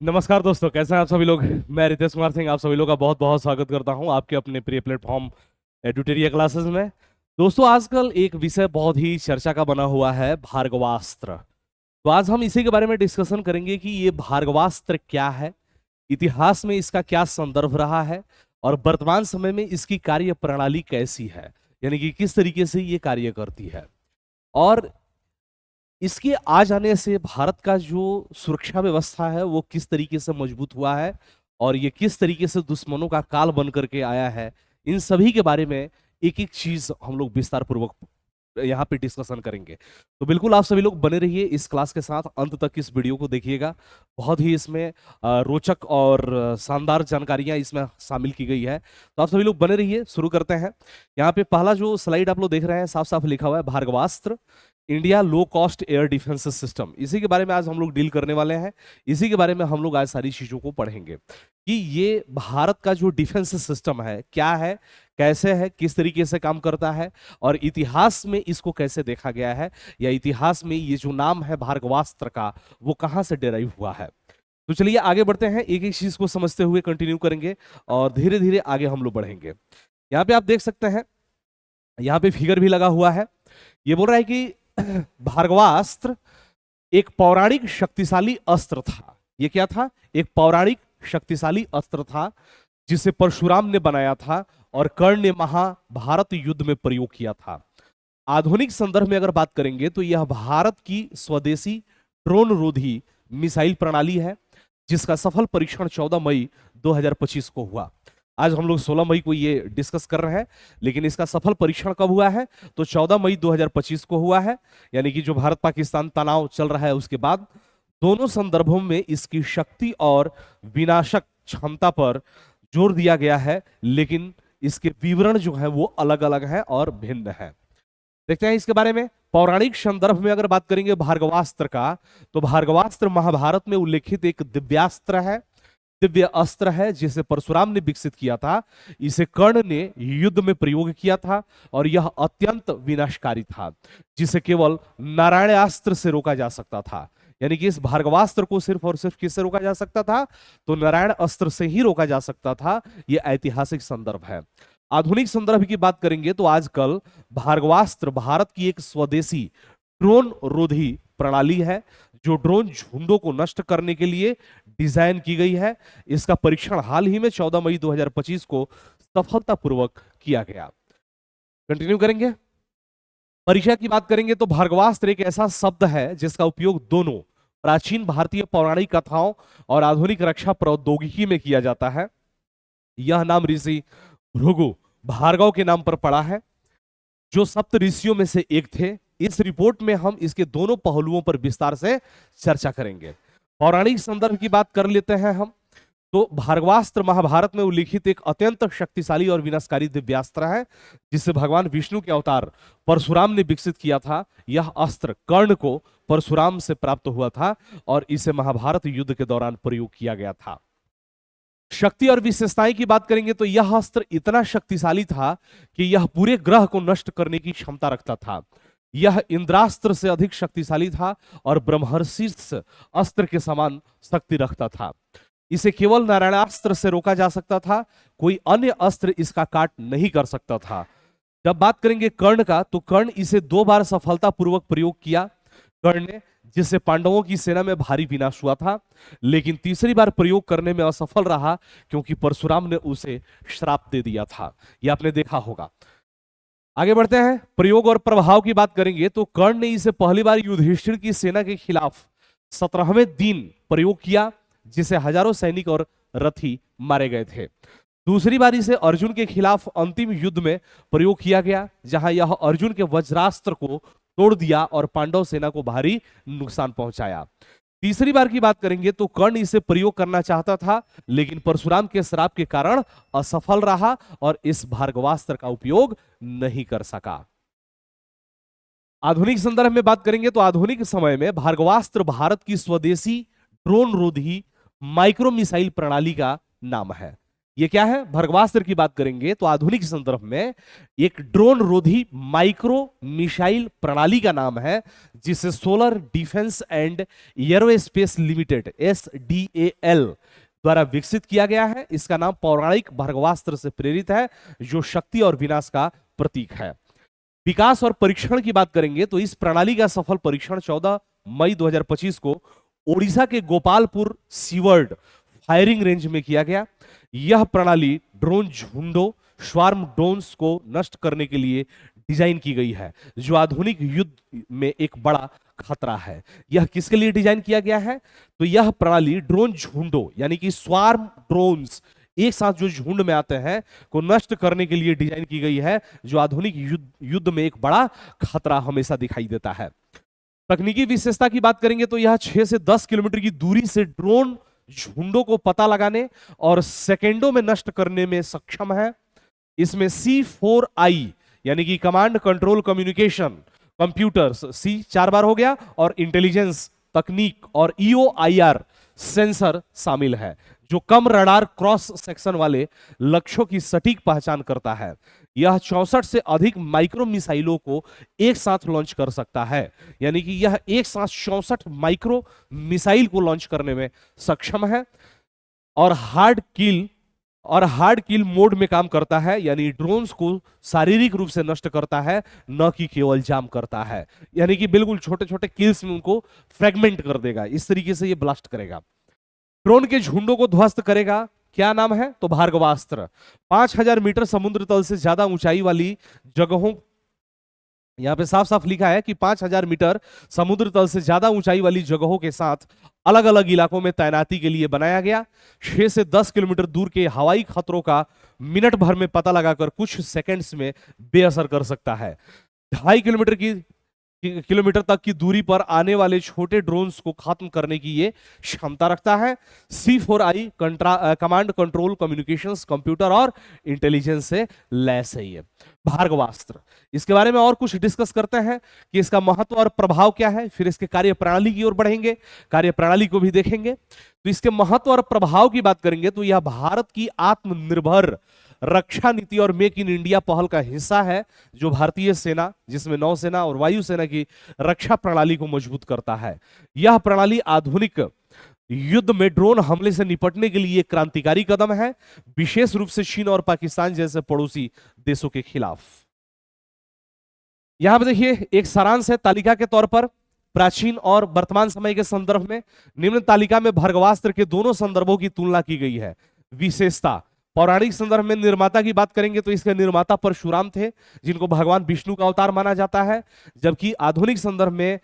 नमस्कार दोस्तों, कैसे हैं आप सभी लोग। मैं रितेश कुमार सिंह आप सभी लोग का बहुत बहुत स्वागत करता हूं आपके अपने प्रिय प्लेटफॉर्म एडुटेरिया क्लासेस में। दोस्तों, आजकल एक विषय बहुत ही चर्चा का बना हुआ है, भार्गवास्त्र। तो आज हम इसी के बारे में डिस्कशन करेंगे कि ये भार्गवास्त्र क्या है, इतिहास में इसका क्या संदर्भ रहा है और वर्तमान समय में इसकी कार्य प्रणाली कैसी है, यानी कि किस तरीके से ये कार्य करती है और इसके आ जाने से भारत का जो सुरक्षा व्यवस्था है वो किस तरीके से मजबूत हुआ है और ये किस तरीके से दुश्मनों का काल बन करके आया है। इन सभी के बारे में एक एक चीज हम लोग विस्तार पूर्वक यहाँ पे डिस्कशन करेंगे। तो बिल्कुल आप सभी लोग बने रहिए इस क्लास के साथ, अंत तक इस वीडियो को देखिएगा। बहुत ही इसमें रोचक और शानदार जानकारियां इसमें शामिल की गई है, तो आप सभी लोग बने रहिए। शुरू करते हैं। यहाँ पे पहला जो स्लाइड आप लोग देख रहे हैं, साफ साफ लिखा हुआ है Bhargavastra, India low cost air defence system. इसी के बारे में आज हम लोग डील करने वाले हैं। इसी के बारे में हम लोग आज सारी चीजों को पढ़ेंगे कि ये भारत का जो डिफेंस सिस्टम है क्या है, कैसे है, किस तरीके से काम करता है और इतिहास में इसको कैसे देखा गया है, या इतिहास में ये जो नाम है भार्गवास्त्र का वो कहां से डेराइव हुआ है। तो चलिए आगे बढ़ते हैं, एक एक चीज को समझते हुए कंटिन्यू करेंगे और धीरे धीरे आगे हम लोग बढ़ेंगे। यहाँ पे आप देख सकते हैं, यहाँ पे फिगर भी लगा हुआ है। ये बोल रहा है कि भार्गवास्त्र एक पौराणिक शक्तिशाली अस्त्र था। ये क्या था? एक पौराणिक शक्तिशाली अस्त्र था जिसे परशुराम ने बनाया था और कर्ण ने महाभारत युद्ध में प्रयोग किया था। आधुनिक संदर्भ में अगर बात करेंगे तो यह भारत की स्वदेशी ड्रोन रोधी मिसाइल प्रणाली है जिसका सफल परीक्षण 14 मई 2025 को हुआ। आज हम लोग 16 मई को ये डिस्कस कर रहे हैं, लेकिन इसका सफल परीक्षण कब हुआ है? तो 14 मई 2025 को हुआ है, यानी कि जो भारत पाकिस्तान तनाव चल रहा है उसके बाद। दोनों संदर्भों में इसकी शक्ति और विनाशक क्षमता पर जोर दिया गया है, लेकिन इसके विवरण जो है वो अलग अलग है और भिन्न है। देखते हैं इसके बारे में। पौराणिक संदर्भ में अगर बात करेंगे भार्गवास्त्र का, तो भार्गवास्त्र महाभारत में उल्लेखित एक दिव्यास्त्र है, दिव्य अस्त्र है जिसे परशुराम ने विकसित किया था। इसे कर्ण ने युद्ध में प्रयोग किया था और यह अत्यंत विनाशकारी था, जिसे केवल नारायणास्त्र से रोका जा सकता था। यानी कि इस भार्गवास्त्र को सिर्फ और सिर्फ किससे रोका जा सकता था? तो नारायण अस्त्र से ही रोका जा सकता था। यह ऐतिहासिक संदर्भ है। आधुनिक संदर्भ की बात करेंगे तो आजकल भार्गवास्त्र भारत की एक स्वदेशी ड्रोन रोधी प्रणाली है जो ड्रोन झुंडों को नष्ट करने के लिए डिजाइन की गई है। इसका परीक्षण हाल ही में 14 मई 2025 को सफलतापूर्वक किया गया। कंटिन्यू करेंगे। परीक्षा की बात करेंगे तो भार्गवास्त्र एक ऐसा शब्द है जिसका उपयोग दोनों प्राचीन भारतीय पौराणिक कथाओं और आधुनिक रक्षा प्रौद्योगिकी में किया जाता है। यह नाम ऋषि भृगु भार्गव के नाम पर पड़ा है, जो सप्त ऋषियों में से एक थे। इस रिपोर्ट में हम इसके दोनों पहलुओं पर विस्तार से चर्चा करेंगे। पौराणिक संदर्भ की बात कर लेते हैं हम, तो भार्गवास्त्र महाभारत में उल्लिखित एक अत्यंत शक्तिशाली और विनाशकारी दिव्यास्त्र है जिसे भगवान विष्णु के अवतार परशुराम ने विकसित किया था। यह अस्त्र कर्ण को परशुराम से प्राप्त हुआ था और इसे महाभारत युद्ध के दौरान प्रयोग किया गया था। शक्ति और विशेषताएं की बात करेंगे तो यह अस्त्र इतना शक्तिशाली था कि यह पूरे ग्रह को नष्ट करने की क्षमता रखता था। यह इंद्रास्त्र से अधिक शक्तिशाली था और ब्रह्मर्षि अस्त्र के समान शक्ति रखता था। इसे केवल नारायणास्त्र से रोका जा सकता था, कोई अन्य अस्त्र इसका काट नहीं कर सकता था। जब बात करेंगे कर्ण का, तो कर्ण इसे 2 बार सफलतापूर्वक प्रयोग किया कर्ण ने, जिससे पांडवों की सेना में भारी विनाश हुआ था, लेकिन तीसरी बार प्रयोग करने में असफल रहा क्योंकि परशुराम ने उसे श्राप दे दिया था। यह आपने देखा होगा। आगे बढ़ते हैं। प्रयोग और प्रभाव की बात करेंगे तो कर्ण ने इसे पहली बार युधिष्ठिर की सेना के खिलाफ 17वें दिन प्रयोग किया, जिसे हजारों सैनिक और रथी मारे गए थे। दूसरी बार इसे अर्जुन के खिलाफ अंतिम युद्ध में प्रयोग किया गया, जहां यह अर्जुन के वज्रास्त्र को तोड़ दिया और पांडव सेना को भारी नुकसान पहुंचाया। तीसरी बार की बात करेंगे तो कर्ण इसे प्रयोग करना चाहता था, लेकिन परशुराम के श्राप के कारण असफल रहा और इस भार्गवास्त्र का उपयोग नहीं कर सका। आधुनिक संदर्भ में बात करेंगे तो आधुनिक समय में भार्गवास्त्र भारत की स्वदेशी ड्रोन रोधी माइक्रो मिसाइल प्रणाली का नाम है। ये क्या है? भर्गवास्त्र की बात करेंगे तो आधुनिक संदर्भ में एक ड्रोन रोधी माइक्रो मिसाइल प्रणाली का नाम है, जिसे solar defence and aerospace limited SDAL द्वारा विकसित किया गया है। इसका नाम पौराणिक भर्गवास्त्र से प्रेरित है, जो शक्ति और विनाश का प्रतीक है। विकास और परीक्षण की बात करेंगे तो इस प्रणाली का सफल परीक्षण 14 मई 2025 को ओडिशा के गोपालपुर सीवर्ड फायरिंग रेंज में किया गया। यह प्रणाली ड्रोन झुंडों स्वार्म ड्रोन्स को नष्ट करने के लिए डिजाइन की गई है, जो आधुनिक युद्ध में एक बड़ा खतरा है। यह किसके लिए डिजाइन किया गया है? तो यह प्रणाली ड्रोन झुंडों यानी कि स्वार्म ड्रोन्स, एक साथ जो झुंड में आते हैं, को नष्ट करने के लिए डिजाइन की गई है, जो आधुनिक युद्ध में एक बड़ा खतरा हमेशा दिखाई देता है। तकनीकी विशेषता की बात करेंगे तो यह 6 से 10 किलोमीटर की दूरी से ड्रोन झुंडों को पता लगाने और सेकेंडों में नष्ट करने में सक्षम है। इसमें C4I यानी कि command control communication computers, C 4 बार हो गया, और इंटेलिजेंस तकनीक और EOIR सेंसर शामिल है, जो कम रडार क्रॉस सेक्शन वाले लक्ष्यों की सटीक पहचान करता है। यह 64 से अधिक माइक्रो मिसाइलों को एक साथ लॉन्च कर सकता है, यानी कि यह एक साथ 64 माइक्रो मिसाइल को लॉन्च करने में सक्षम है, और हार्ड किल मोड में काम करता है, यानी ड्रोन्स को शारीरिक रूप से नष्ट करता है, न कि केवल जाम करता है, यानी कि बिल्कुल छोटे छोटे किल्स में उनको फ्रेगमेंट कर देगा। इस तरीके से ये ब्लास्ट करेगा, ड्रोन के झुंडों को ध्वस्त करेगा। क्या नाम है? तो भार्गवास्त्र। 5000 मीटर समुद्र तल से ज्यादा ऊंचाई वाली जगहों, यहां पे साफ साफ लिखा है कि 5000 मीटर समुद्र तल से ज्यादा ऊंचाई वाली जगहों के साथ अलग अलग इलाकों में तैनाती के लिए बनाया गया। 6 से 10 किलोमीटर दूर के हवाई खतरों का मिनट भर में पता लगाकर कुछ सेकंड्स में बेअसर कर सकता है। 2.5 किलोमीटर तक की दूरी पर आने वाले छोटे ड्रोन्स को खत्म करने की ये क्षमता रखता है। C4I command control communications computer और इंटेलिजेंस से लैस है ये भार्गवास्त्र। इसके बारे में और कुछ डिस्कस करते हैं कि इसका महत्व और प्रभाव क्या है, फिर इसके कार्य प्रणाली की ओर बढ़ेंगे, कार्य प्रणाली को भी देखेंगे। तो इसके महत्व और प्रभाव की बात करेंगे तो यह भारत की आत्मनिर्भर रक्षा नीति और मेक इन इंडिया पहल का हिस्सा है, जो भारतीय सेना, जिसमें नौसेना और वायुसेना की रक्षा प्रणाली को मजबूत करता है। यह प्रणाली आधुनिक युद्ध में ड्रोन हमले से निपटने के लिए एक क्रांतिकारी कदम है, विशेष रूप से चीन और पाकिस्तान जैसे पड़ोसी देशों के खिलाफ। यहां पर देखिए एक सारांश है तालिका के तौर पर, प्राचीन और वर्तमान समय के संदर्भ में निम्न तालिका में भर्गवास्त्र के दोनों संदर्भों की तुलना की गई है। विशेषता, पौराणिक संदर्भ में निर्माता की बात करेंगे तो इसके निर्माता परशुराम थे, जिनको भगवान विष्णु का अवतार माना जाता है, जबकि आधुनिक संदर्भ में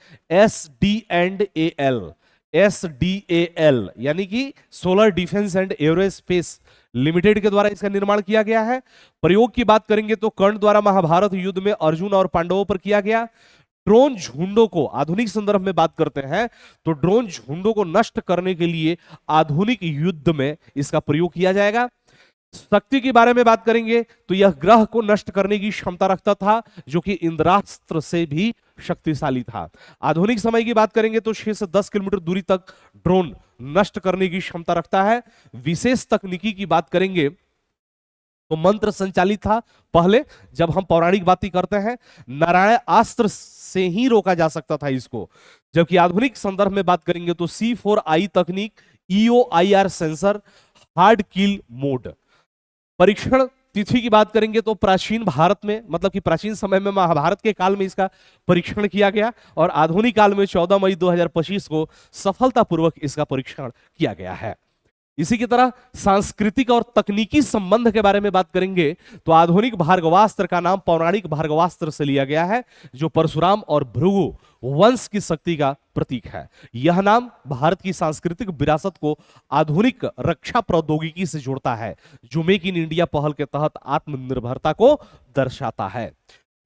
SDAL यानी कि solar defence and aerospace limited के द्वारा इसका निर्माण किया गया है। प्रयोग की बात करेंगे तो कर्ण द्वारा महाभारत युद्ध में अर्जुन और पांडवों पर किया गया। ड्रोन झुंडों को आधुनिक संदर्भ में बात करते हैं तो ड्रोन झुंडों को नष्ट करने के लिए आधुनिक युद्ध में इसका प्रयोग किया जाएगा। शक्ति के बारे में बात करेंगे तो यह ग्रह को नष्ट करने की क्षमता रखता था, जो कि इंद्रास्त्र से भी शक्तिशाली था। आधुनिक समय की बात करेंगे तो 6 से 10 किलोमीटर दूरी तक ड्रोन नष्ट करने की क्षमता रखता है। विशेष तकनीकी की बात करेंगे तो मंत्र संचालित था पहले, जब हम पौराणिक बातें करते हैं नारायण अस्त्र से ही रोका जा सकता था इसको, जबकि आधुनिक संदर्भ में बात करेंगे तो C4I तकनीक, EOIR सेंसर, हार्ड किल मोड। परीक्षण तिथि की बात करेंगे तो प्राचीन भारत में, मतलब कि प्राचीन समय में महाभारत के काल में इसका परीक्षण किया गया, और आधुनिक काल में 14 मई 2025 को सफलतापूर्वक इसका परीक्षण किया गया है। इसी की तरह सांस्कृतिक और तकनीकी संबंध के बारे में बात करेंगे तो आधुनिक भार्गवास्त्र का नाम पौराणिक भार्गवास्त्र से लिया गया है, जो परशुराम और भृगु वंश की शक्ति का प्रतीक है। यह नाम भारत की सांस्कृतिक विरासत को आधुनिक रक्षा प्रौद्योगिकी से जोड़ता है, जो मेक इन इंडिया पहल के तहत आत्मनिर्भरता को दर्शाता है।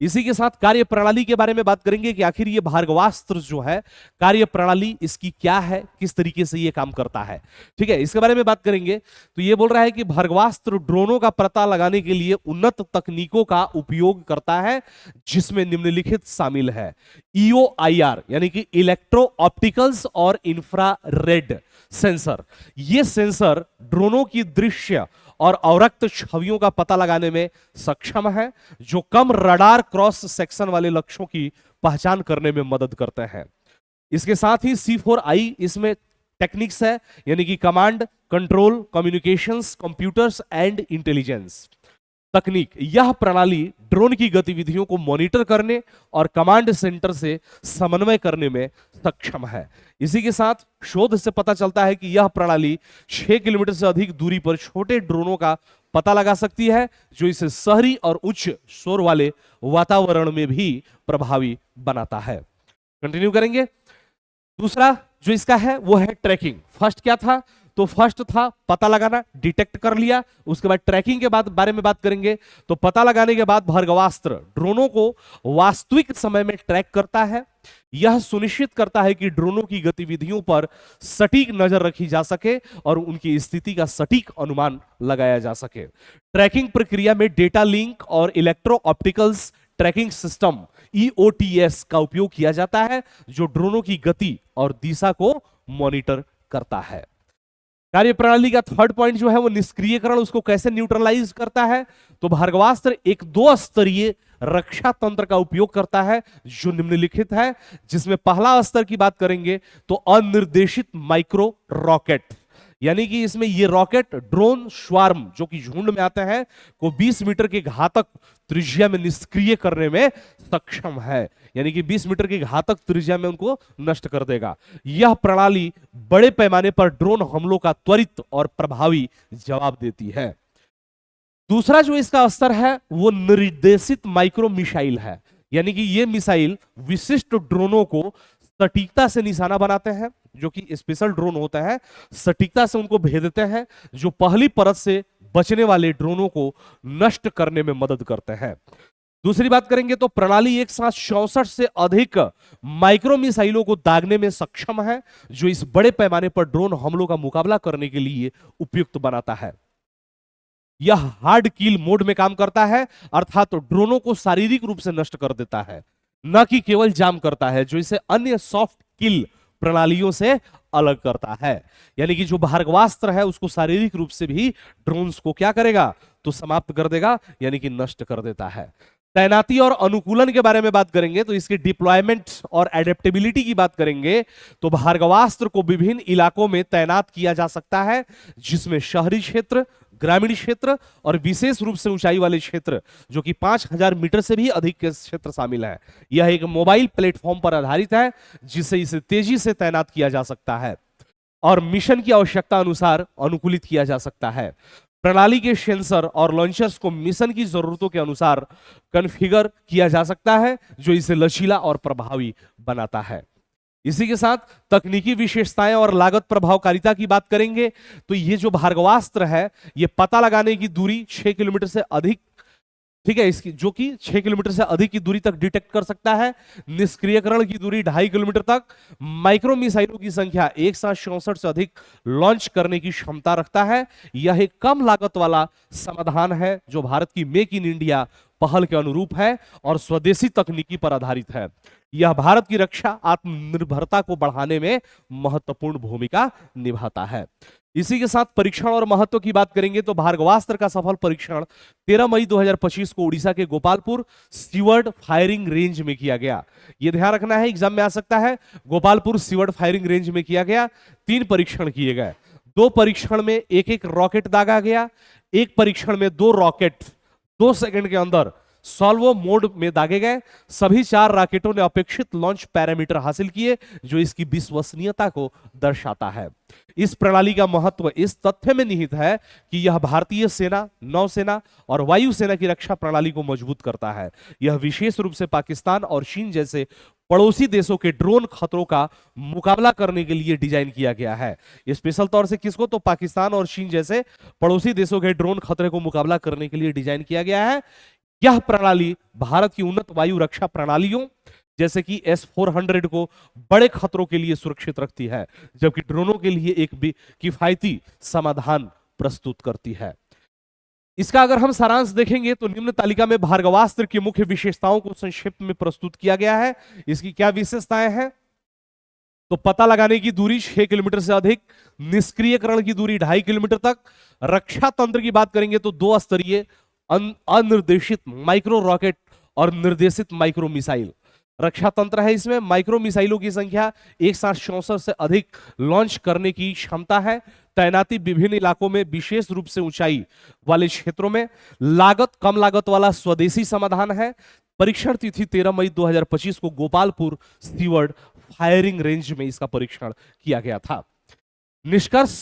इसी के साथ कार्य प्रणाली के बारे में बात करेंगे कि आखिर ये भार्गवास्त्र जो है, कार्य प्रणाली इसकी क्या है, किस तरीके से ये काम करता है। ठीक है, इसके बारे में बात करेंगे तो ये बोल रहा है कि भार्गवास्त्र ड्रोनों का पता लगाने के लिए उन्नत तकनीकों का उपयोग करता है, जिसमें निम्नलिखित शामिल है। EOIR यानी कि इलेक्ट्रो ऑप्टिकल्स और इंफ्रारेड सेंसर। ये सेंसर ड्रोनों की दृश्य और अवरक्त छवियों का पता लगाने में सक्षम है, जो कम रडार क्रॉस सेक्शन वाले लक्ष्यों की पहचान करने में मदद करते हैं। इसके साथ ही C4I इसमें टेक्निक्स है, यानी कि command, control, communications, computers and intelligence तकनीक। यह प्रणाली ड्रोन की गतिविधियों को मॉनिटर करने और कमांड सेंटर से समन्वय करने में सक्षम है। इसी के साथ शोध से पता चलता है कि यह प्रणाली 6 किलोमीटर से अधिक दूरी पर छोटे ड्रोनों का पता लगा सकती है, जो इसे शहरी और उच्च शोर वाले वातावरण में भी प्रभावी बनाता है। कंटिन्यू करेंगे। दूसरा जो इसका है वो है ट्रैकिंग। फर्स्ट क्या था? तो फर्स्ट था पता लगाना, डिटेक्ट कर लिया। उसके बाद ट्रैकिंग के बाद बारे में बात करेंगे। तो पता लगाने के बाद भार्गवास्त्र ड्रोनों को वास्तविक समय में ट्रैक करता है। यह सुनिश्चित करता है कि ड्रोनों की गतिविधियों पर सटीक नजर रखी जा सके और उनकी स्थिति का सटीक अनुमान लगाया जा सके। ट्रैकिंग प्रक्रिया में डेटा लिंक और electro opticals tracking system EOTS का उपयोग किया जाता है, जो ड्रोनों की गति और दिशा को मॉनिटर करता है। कार्यप्रणाली का थर्ड पॉइंट जो है वो निष्क्रियकरण, उसको कैसे न्यूट्रलाइज करता है? तो भार्गवास्त्र एक 2 स्तरीय रक्षा तंत्र का उपयोग करता है, जो निम्नलिखित है, जिसमें पहला स्तर की बात करेंगे तो अनिर्देशित माइक्रो रॉकेट, यानी कि इसमें ये रॉकेट ड्रोन स्वार्म जो कि झुंड में आते हैं को 20 मीटर के घातक त्रिज्या में निष्क्रिय करने में सक्षम है, यानी कि 20 मीटर की घातक त्रिज्या में उनको नष्ट कर देगा। यह प्रणाली बड़े पैमाने पर ड्रोन हमलों का त्वरित और प्रभावी जवाब देती है। दूसरा जो इसका स्तर है वो निर्देशित माइक्रो मिसाइल है, यानी कि ये मिसाइल विशिष्ट ड्रोनों को सटीकता से निशाना बनाते हैं, जो कि स्पेशल ड्रोन होता है, सटीकता से उनको भेजते हैं, जो पहली परत से बचने वाले ड्रोनों को नष्ट करने में मदद करते हैं। दूसरी बात करेंगे तो प्रणाली एक साथ 64 से अधिक माइक्रो मिसाइलों को दागने में सक्षम है, जो इस बड़े पैमाने पर ड्रोन हमलों का मुकाबला करने के लिए उपयुक्त बनाता है। यह हार्ड किल मोड में काम करता है, अर्थात तो ड्रोनों को शारीरिक रूप से नष्ट कर देता है, न कि केवल जाम करता है, जो इसे अन्य सॉफ्ट किल प्रणालियों से अलग करता है। यानी कि जो भार्गवास्त्र है उसको शारीरिक रूप से भी ड्रोन्स को क्या करेगा? तो समाप्त कर देगा, यानी कि नष्ट कर देता है। तैनाती और अनुकूलन के बारे में बात करेंगे तो इसके डिप्लॉयमेंट और एडेप्टेबिलिटी की बात करेंगे तो भार्गवास्त्र को विभिन्न इलाकों में तैनात किया जा सकता है, जिसमें शहरी क्षेत्र, ग्रामीण क्षेत्र और विशेष रूप से ऊंचाई वाले क्षेत्र, जो कि 5000 मीटर से भी अधिक के क्षेत्र शामिल है। यह एक मोबाइल प्लेटफॉर्म पर आधारित है, जिससे इसे तेजी से तैनात किया जा सकता है और मिशन की आवश्यकता अनुसार अनुकूलित किया जा सकता है। प्रणाली के सेंसर और लॉन्चर्स को मिशन की जरूरतों के अनुसार कॉन्फ़िगर किया जा सकता है, जो इसे लचीला और प्रभावी बनाता है। इसी के साथ तकनीकी विशेषताएं और लागत प्रभावकारिता की बात करेंगे तो ये जो भार्गवास्त्र है ये पता लगाने की दूरी 6 किलोमीटर से अधिक, ठीक है, इसकी जो कि 6 किलोमीटर से अधिक की दूरी तक डिटेक्ट कर सकता है। निष्क्रियकरण की दूरी 2.5 किलोमीटर तक। माइक्रो मिसाइलों की संख्या एक साथ 64 से अधिक लॉन्च करने की क्षमता रखता है। यह एक कम लागत वाला समाधान है जो भारत की मेक इन इंडिया पहल के अनुरूप है और स्वदेशी तकनीकी पर आधारित है। यह भारत की रक्षा आत्मनिर्भरता को बढ़ाने में महत्वपूर्ण भूमिका निभाता है। इसी के साथ परीक्षण और महत्व की बात करेंगे तो भार्गवास्त्र का सफल परीक्षण 13 मई 2025 को उड़ीसा के गोपालपुर सीवर्ड फायरिंग रेंज में किया गया। यह ध्यान रखना है, एग्जाम में आ सकता है। गोपालपुर सीवर्ड फायरिंग रेंज में किया गया। 3 परीक्षण किए गए। 2 परीक्षण में एक रॉकेट दागा गया। 1 परीक्षण में 2 रॉकेट 2 सेकंड के अंदर सॉल्वो मोड में दागे गए। सभी 4 रॉकेटों ने अपेक्षित लॉन्च पैरामीटर हासिल किए, जो इसकी विश्वसनीयता को दर्शाता है। इस प्रणाली का महत्व इस तथ्य में निहित है कि यह भारतीय सेना, नौसेना और वायुसेना की रक्षा प्रणाली को मजबूत करता है। यह विशेष रूप से पाकिस्तान और चीन जैसे पड़ोसी देशों के ड्रोन खतरों का मुकाबला करने के लिए डिजाइन किया गया है। स्पेशल तौर से किसको? तो पाकिस्तान और चीन जैसे पड़ोसी देशों के ड्रोन खतरे को मुकाबला करने के लिए डिजाइन किया गया है। यह प्रणाली भारत की उन्नत वायु रक्षा प्रणालियों जैसे कि S-400 को बड़े खतरों के लिए सुरक्षित रखती है, जबकि ड्रोनों के लिए एक भी किफायती समाधान प्रस्तुत करती है। इसका अगर हम सारांश देखेंगे तो निम्न तालिका में भार्गवास्त्र की मुख्य विशेषताओं को संक्षिप्त में प्रस्तुत किया गया है। इसकी क्या विशेषताएं हैं? तो पता लगाने की दूरी 6 किलोमीटर से अधिक, निष्क्रियकरण की दूरी 2.5 किलोमीटर तक। रक्षा तंत्र की बात करेंगे तो 2 स्तरीय अनिर्देशित माइक्रो रॉकेट और निर्देशित माइक्रो मिसाइल रक्षा तंत्र है। इसमें माइक्रो मिसाइलों की संख्या एक साथ 64 से अधिक लॉन्च करने की क्षमता है। तैनाती विभिन्न इलाकों में, विशेष रूप से ऊंचाई वाले क्षेत्रों में। लागत कम लागत वाला स्वदेशी समाधान है। परीक्षण तिथि 13 मई 2025 को गोपालपुर सीवर्ड फायरिंग रेंज में इसका परीक्षण किया गया था। निष्कर्ष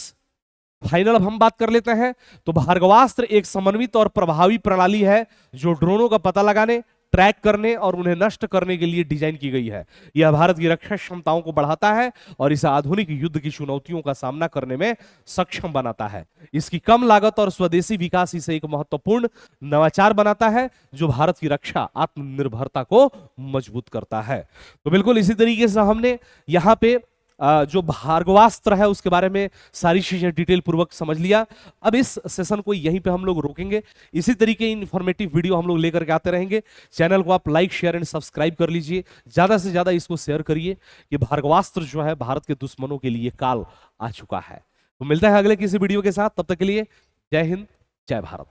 फाइनल अब हम बात कर लेते हैं। तो भार्गवास्त्र एक समन्वित और प्रभावी प्रणाली है जो ड्रोनों का पता लगाने, ट्रैक करने और उन्हें नष्ट करने के लिए डिजाइन की गई है। यह भारत की रक्षा क्षमताओं को बढ़ाता है और इसे आधुनिक युद्ध की चुनौतियों का सामना करने में सक्षम बनाता है। इसकी कम लागत और स्वदेशी विकास इसे एक महत्वपूर्ण नवाचार बनाता है जो भारत की रक्षा आत्मनिर्भरता को मजबूत करता है। तो बिल्कुल इसी तरीके से हमने यहाँ पे जो भार्गवास्त्र है उसके बारे में सारी चीजें डिटेल पूर्वक समझ लिया। अब इस सेशन को यहीं पे हम लोग रोकेंगे। इसी तरीके इन्फॉर्मेटिव वीडियो हम लोग लेकर के आते रहेंगे। चैनल को आप लाइक, शेयर एंड सब्सक्राइब कर लीजिए। ज्यादा से ज्यादा इसको शेयर करिए कि भार्गवास्त्र जो है भारत के दुश्मनों के लिए काल आ चुका है। तो मिलता है अगले किसी वीडियो के साथ, तब तक के लिए जय हिंद, जय भारत।